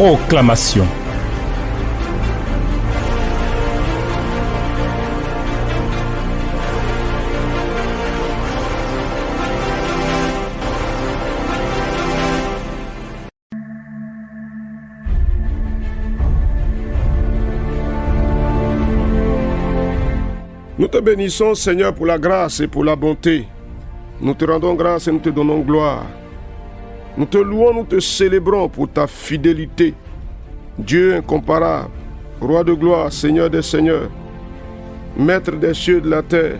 Proclamation. Nous te bénissons, Seigneur, pour la grâce et pour la bonté. Nous te rendons grâce et nous te donnons gloire. Nous te louons, nous te célébrons pour ta fidélité. Dieu incomparable, Roi de gloire, Seigneur des seigneurs, Maître des cieux et de la terre.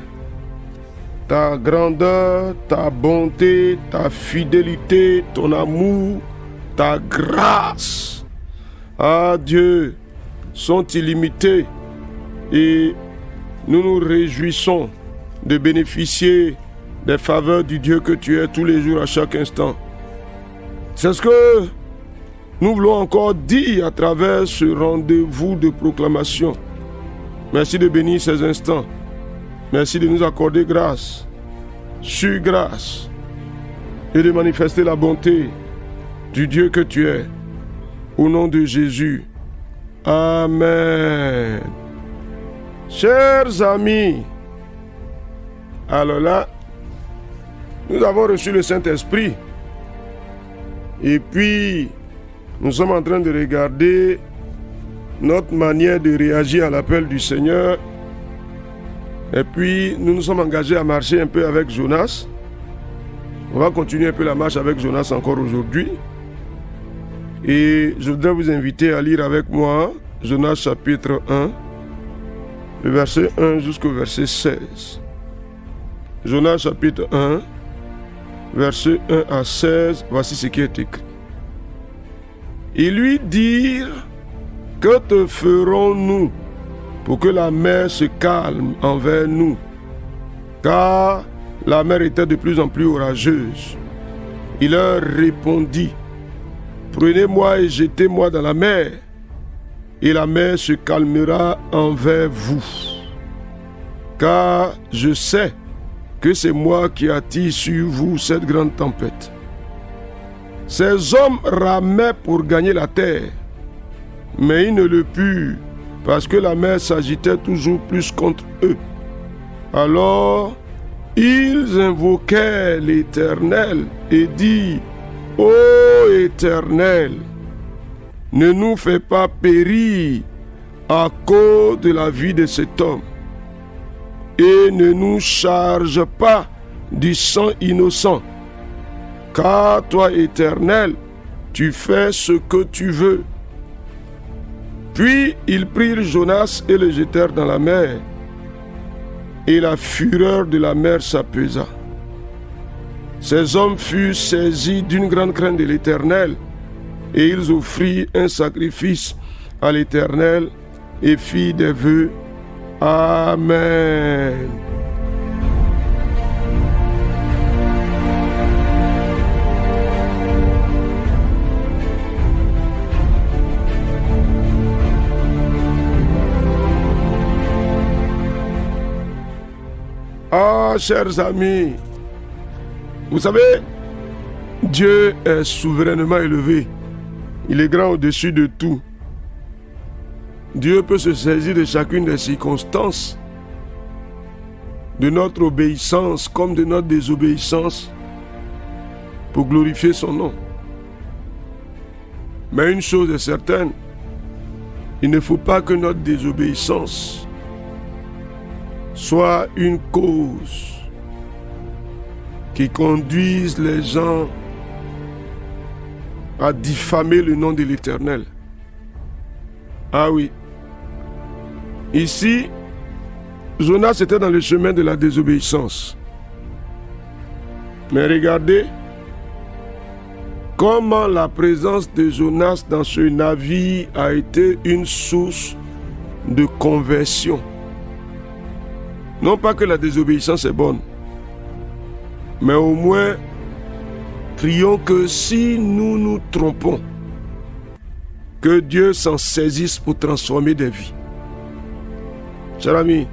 Ta grandeur, ta bonté, ta fidélité, ton amour, ta grâce, ah Dieu, sont illimités et nous nous réjouissons de bénéficier des faveurs du Dieu que tu es tous les jours, à chaque instant. C'est ce que nous voulons encore dire à travers ce rendez-vous de proclamation. Merci de bénir ces instants. Merci de nous accorder grâce, sur grâce, et de manifester la bonté du Dieu que tu es. Au nom de Jésus. Amen. Chers amis, alors là, nous avons reçu le Saint-Esprit. Et puis, nous sommes en train de regarder notre manière de réagir à l'appel du Seigneur. Et puis, nous nous sommes engagés à marcher un peu avec Jonas. On va continuer un peu la marche avec Jonas encore aujourd'hui. Et je voudrais vous inviter à lire avec moi Jonas chapitre 1. Le verset 1 jusqu'au verset 16. Jonas chapitre 1, verset 1 à 16, voici ce qui est écrit. Ils lui dirent, que te ferons-nous pour que la mer se calme envers nous? Car la mer était de plus en plus orageuse. Il leur répondit, prenez-moi et jetez-moi dans la mer, et la mer se calmera envers vous. Car je sais que c'est moi qui attire sur vous cette grande tempête. Ces hommes ramaient pour gagner la terre, mais ils ne le purent, parce que la mer s'agitait toujours plus contre eux. Alors, ils invoquèrent l'Éternel et dirent, ô Éternel, ne nous fais pas périr à cause de la vie de cet homme, et ne nous charge pas du sang innocent, car toi, Éternel, tu fais ce que tu veux. Puis ils prirent Jonas et le jetèrent dans la mer, et la fureur de la mer s'apaisa. Ces hommes furent saisis d'une grande crainte de l'Éternel, et ils offrirent un sacrifice à l'Éternel et firent des vœux. Amen. Ah, chers amis, vous savez, Dieu est souverainement élevé. Il est grand au-dessus de tout. Dieu peut se saisir de chacune des circonstances, de notre obéissance comme de notre désobéissance, pour glorifier son nom. Mais une chose est certaine, il ne faut pas que notre désobéissance soit une cause qui conduise les gens à diffamer le nom de l'Éternel. Ah oui. Ici, Jonas était dans le chemin de la désobéissance. Mais regardez comment la présence de Jonas dans ce navire a été une source de conversion. Non pas que la désobéissance est bonne, mais au moins, prions que si nous nous trompons, que Dieu s'en saisisse pour transformer des vies. Chers amis,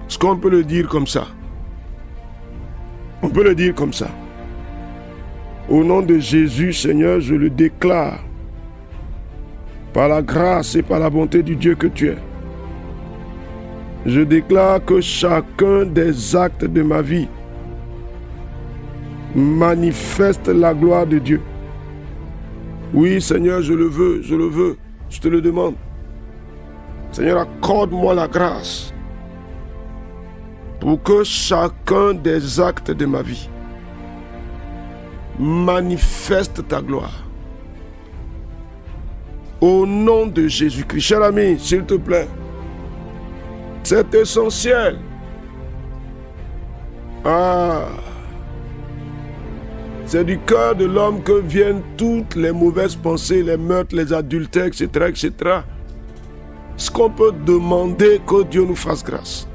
est-ce qu'on peut le dire comme ça? On peut le dire comme ça. Au nom de Jésus, Seigneur, je le déclare. par la grâce et par la bonté du Dieu que tu es, je déclare que chacun des actes de ma vie manifeste la gloire de Dieu. Oui, Seigneur, je le veux, je te le demande. Seigneur, accorde-moi la grâce pour que chacun des actes de ma vie manifeste ta gloire. Au nom de Jésus-Christ. Cher ami, s'il te plaît, c'est essentiel. C'est du cœur de l'homme que viennent toutes les mauvaises pensées, les meurtres, les adultères, etc., etc. Ce qu'on peut demander que Dieu nous fasse grâce.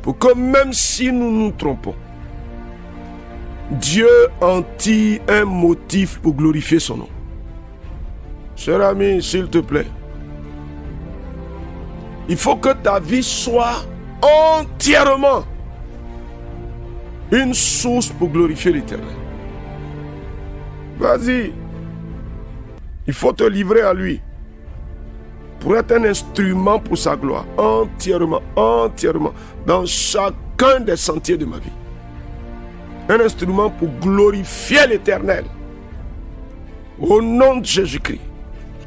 Pour que même si nous nous trompons, Dieu en tire un motif pour glorifier son nom. Cher ami, s'il te plaît, il faut que ta vie soit entièrement une source pour glorifier l'Éternel. Vas-y. Il faut te livrer à lui pour être un instrument pour sa gloire. Entièrement, dans chacun des sentiers de ma vie. Un instrument pour glorifier l'Éternel. Au nom de Jésus-Christ.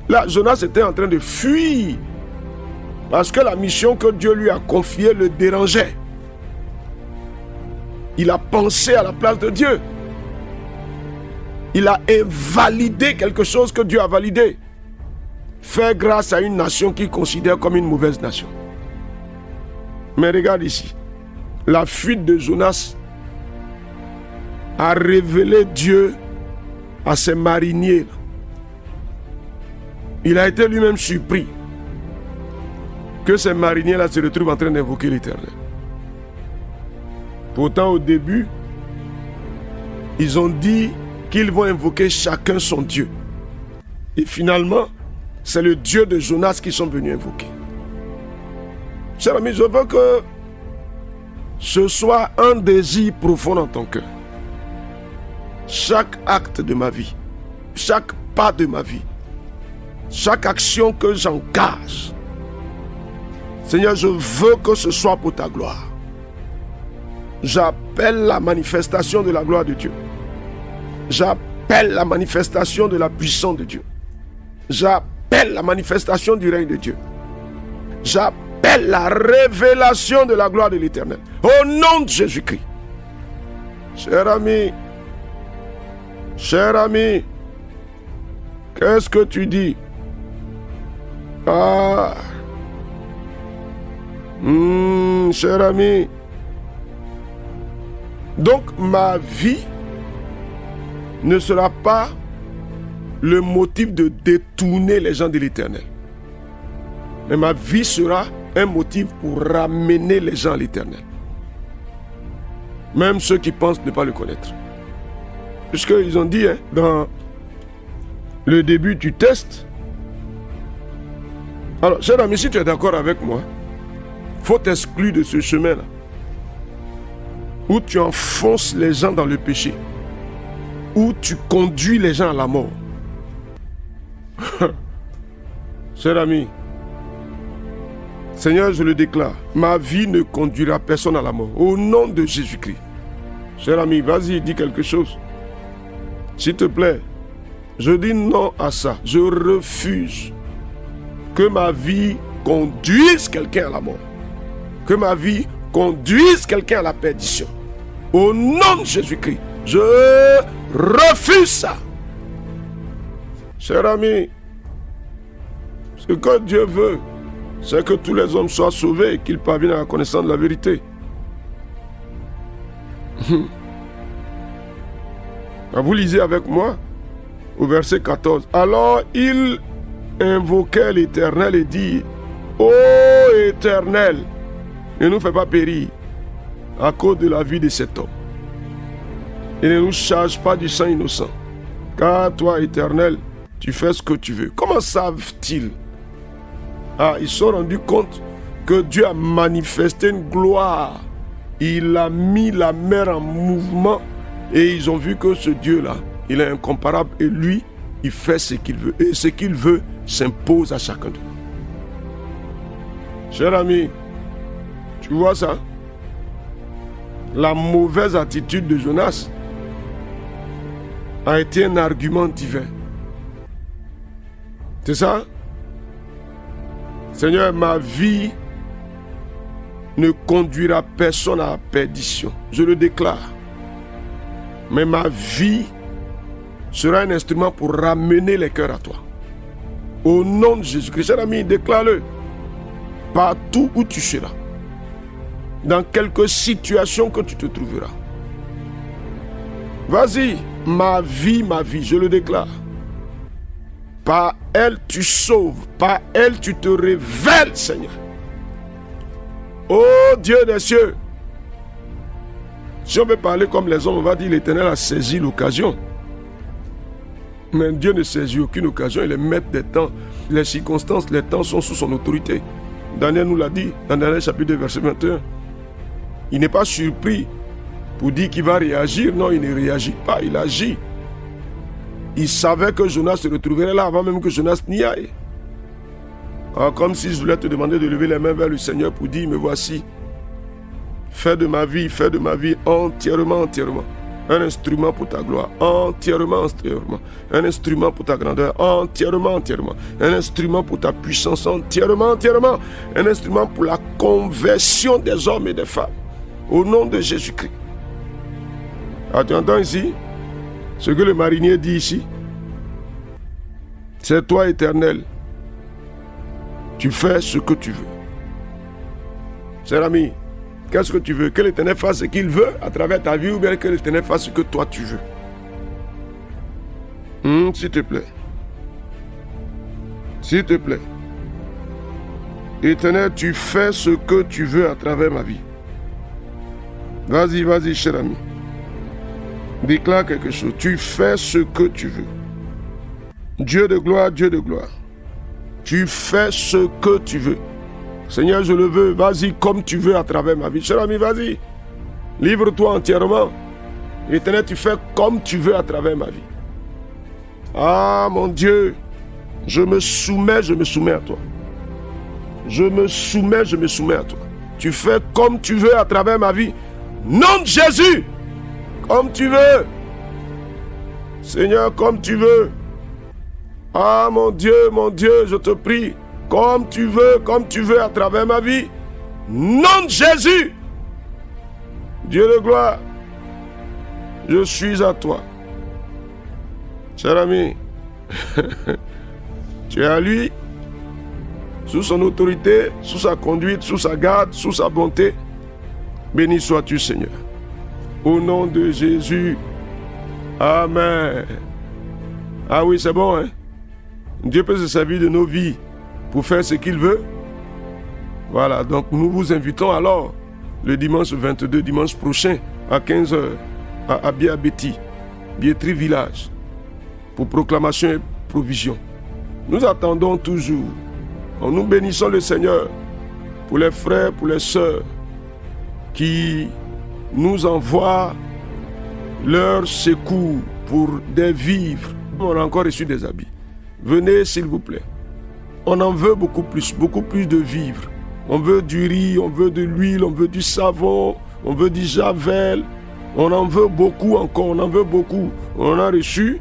Là, Jonas était en train de fuir parce que la mission que Dieu lui a confiée le dérangeait. Il a pensé à la place de Dieu. Il a invalidé quelque chose que Dieu a validé. Faire grâce à une nation qu'il considère comme une mauvaise nation. Mais regarde ici. La fuite de Jonas a révélé Dieu à ses mariniers. Il a été lui-même surpris que ces mariniers-là se retrouvent en train d'invoquer l'Éternel. Pourtant, au début, ils ont dit qu'ils vont invoquer chacun son Dieu. Et finalement, c'est le Dieu de Jonas qu'ils sont venus invoquer. Cher ami, je veux que ce soit un désir profond dans ton cœur. Chaque acte de ma vie, chaque pas de ma vie, chaque action que j'engage, Seigneur, je veux que ce soit pour ta gloire. J'appelle la manifestation de la gloire de Dieu. J'appelle la manifestation de la puissance de Dieu. J'appelle la manifestation du règne de Dieu. J'appelle la révélation de la gloire de l'Éternel. Au nom de Jésus-Christ. Cher ami, qu'est-ce que tu dis? Cher ami, donc ma vie ne sera pas le motif de détourner les gens de l'Éternel. Mais ma vie sera un motif pour ramener les gens à l'Éternel. Même ceux qui pensent ne pas le connaître. Puisqu'ils ont dit, dans le début du test. Alors, cher ami, si tu es d'accord avec moi, il faut t'exclure de ce chemin-là, où tu enfonces les gens dans le péché, où tu conduis les gens à la mort. Cher ami, Seigneur, je le déclare, ma vie ne conduira personne à la mort. Au nom de Jésus-Christ. Cher ami, vas-y, dis quelque chose. S'il te plaît, je dis non à ça. Je refuse que ma vie conduise quelqu'un à la mort. Que ma vie conduise quelqu'un à la perdition. Au nom de Jésus-Christ, je refuse ça. Cher ami, ce que Dieu veut, c'est que tous les hommes soient sauvés et qu'ils parviennent à la connaissance de la vérité. Vous lisez avec moi au verset 14. Alors il invoquait l'Éternel et dit: Ô Éternel, ne nous fais pas périr à cause de la vie de cet homme. Et ne nous charge pas du sang innocent. Car toi, Éternel, tu fais ce que tu veux. Comment savent-ils? Ils se sont rendus compte que Dieu a manifesté une gloire. Il a mis la mer en mouvement. Et ils ont vu que ce Dieu-là, il est incomparable. Et lui, il fait ce qu'il veut. Et ce qu'il veut, s'impose à chacun de nous. Cher ami, tu vois ça? La mauvaise attitude de Jonas a été un argument divin. C'est ça? Seigneur, ma vie ne conduira personne à la perdition. Je le déclare. Mais ma vie sera un instrument pour ramener les cœurs à toi. Au nom de Jésus-Christ, cher ami, déclare-le. Partout où tu seras, dans quelque situation que tu te trouveras. Vas-y, ma vie, je le déclare. Par elle, tu sauves. Par elle, tu te révèles, Seigneur. Ô Dieu des cieux, si on veut parler comme les hommes, on va dire l'Éternel a saisi l'occasion. Mais Dieu ne saisit aucune occasion, il est maître des temps. Les circonstances, les temps sont sous son autorité. Daniel nous l'a dit dans Daniel chapitre 2, verset 21. Il n'est pas surpris pour dire qu'il va réagir. Non, il ne réagit pas, il agit. Il savait que Jonas se retrouverait là avant même que Jonas n'y aille. Alors, comme si je voulais te demander de lever les mains vers le Seigneur pour dire, me voici. Fais de ma vie entièrement. Un instrument pour ta gloire, entièrement. Un instrument pour ta grandeur, entièrement. Un instrument pour ta puissance, entièrement. Un instrument pour la conversion des hommes et des femmes. Au nom de Jésus-Christ. Alors, tu entends ici ce que le marinier dit ici? C'est toi, Éternel. Tu fais ce que tu veux. Cher ami, qu'est-ce que tu veux? Que l'Éternel fasse ce qu'il veut à travers ta vie ou bien que l'Éternel fasse ce que toi tu veux? S'il te plaît. S'il te plaît. Éternel, tu fais ce que tu veux à travers ma vie. Vas-y, cher ami. Déclare quelque chose. Tu fais ce que tu veux. Dieu de gloire. Tu fais ce que tu veux. Seigneur, je le veux. Vas-y comme tu veux à travers ma vie. Cher ami, vas-y. Livre-toi entièrement. Éternel, tu fais comme tu veux à travers ma vie. Ah, mon Dieu. Je me soumets à toi. Je me soumets à toi. Tu fais comme tu veux à travers ma vie. Nom de Jésus. Comme tu veux. Seigneur, comme tu veux. Ah, mon Dieu, je te prie. Comme tu veux à travers ma vie. Nom de Jésus. Dieu de gloire. Je suis à toi. Cher ami, tu es à lui, sous son autorité, sous sa conduite, sous sa garde, sous sa bonté. Béni sois-tu, Seigneur. Au nom de Jésus. Amen. Ah oui, c'est bon, hein? Dieu peut se servir de nos vies pour faire ce qu'il veut. Voilà, donc nous vous invitons alors le dimanche 22, dimanche prochain, à 15h, à Abia-Béti, Biétri Village, pour proclamation et provision. Nous attendons toujours. Nous bénissons le Seigneur pour les frères, pour les sœurs qui nous envoient leur secours pour des vivres. On a encore reçu des habits. Venez s'il vous plaît. On en veut beaucoup plus de vivres. On veut du riz, on veut de l'huile, on veut du savon, on veut du javel. On en veut beaucoup encore, on en veut beaucoup. On en a reçu.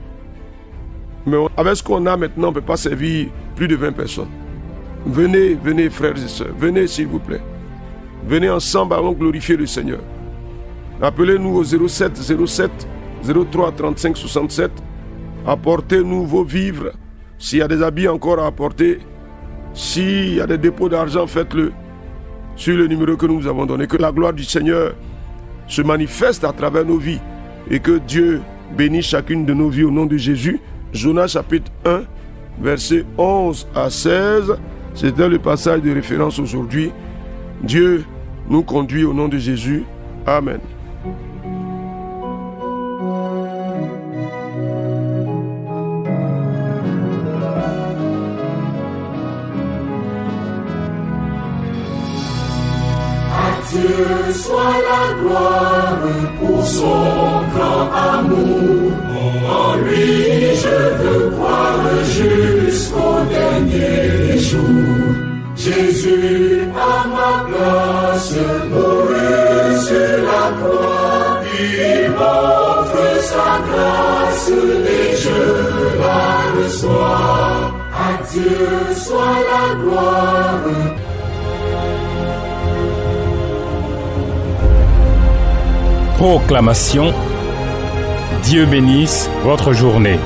Mais avec ce qu'on a maintenant, on ne peut pas servir plus de 20 personnes. Venez, frères et sœurs. Venez s'il vous plaît. Venez ensemble, allons glorifier le Seigneur. Appelez-nous au 07 03 35 67. Apportez-nous vos vivres. S'il y a des habits encore à apporter, s'il y a des dépôts d'argent, faites-le sur le numéro que nous vous avons donné. Que la gloire du Seigneur se manifeste à travers nos vies et que Dieu bénisse chacune de nos vies au nom de Jésus. Jonas chapitre 1, versets 11 à 16. C'était le passage de référence aujourd'hui. Dieu nous conduit au nom de Jésus. Amen. Dieu soit la gloire pour son grand amour. En lui je veux croire jusqu'au dernier Jésus à ma place, mourut sur la croix. Il m'offre sa grâce et je la reçois. À Dieu soit la gloire. Proclamation. Dieu bénisse votre journée.